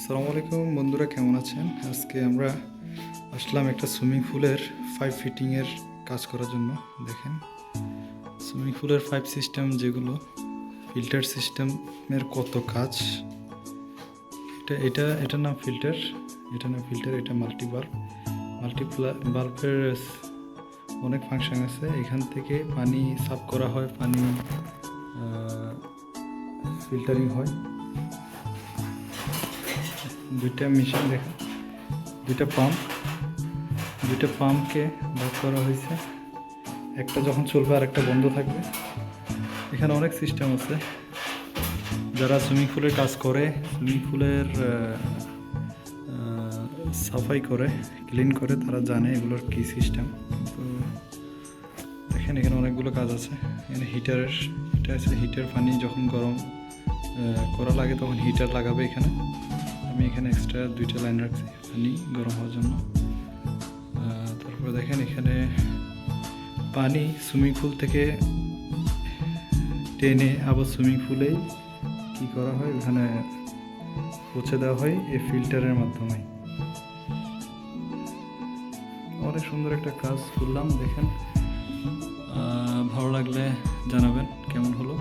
আসসালামু আলাইকুম বন্ধুরা, কেমন আছেন? আজকে আমরা আসলাম একটা সুইমিং পুলের পাইপ ফিটিংয়ের কাজ করার জন্য। দেখেন, সুইমিং পুলের পাইপ সিস্টেম যেগুলো, ফিল্টার সিস্টেমের কত কাজ। এটা না ফিল্টার, এটা বাল্বের অনেক ফাংশন আছে। এখান থেকে পানি সাফ করা হয়, পানি ফিল্টারিং হয়। দুইটা মেশিন দেখেন, দুইটা পাম্পকে ভাগ করা হয়েছে। একটা যখন চলবে আর একটা বন্ধ থাকবে। এখানে অনেক সিস্টেম আছে। যারা সুইমিং পুলের কাজ করে, সুইমিং পুলের সাফাই করে, ক্লিন করে, তারা জানে এগুলোর কী সিস্টেম। তো দেখেন, এখানে অনেকগুলো কাজ আছে। এখানে এটা আছে হিটার। পানি যখন গরম করা লাগে তখন হিটার লাগাবে এখানে। আমি এখানে এক্সট্রা দুইটা লাইন রাখছি পানি গরম হওয়ার জন্য। তারপরে দেখেন, এখানে পানি সুইমিং পুল থেকে টেনে আবার সুইমিং পুলেই কী করা হয়, ওখানে পৌঁছে দেওয়া হয় এই ফিল্টারের মাধ্যমে। অনেক সুন্দর একটা কাজ করলাম। দেখেন, ভালো লাগলে জানাবেন কেমন হলো।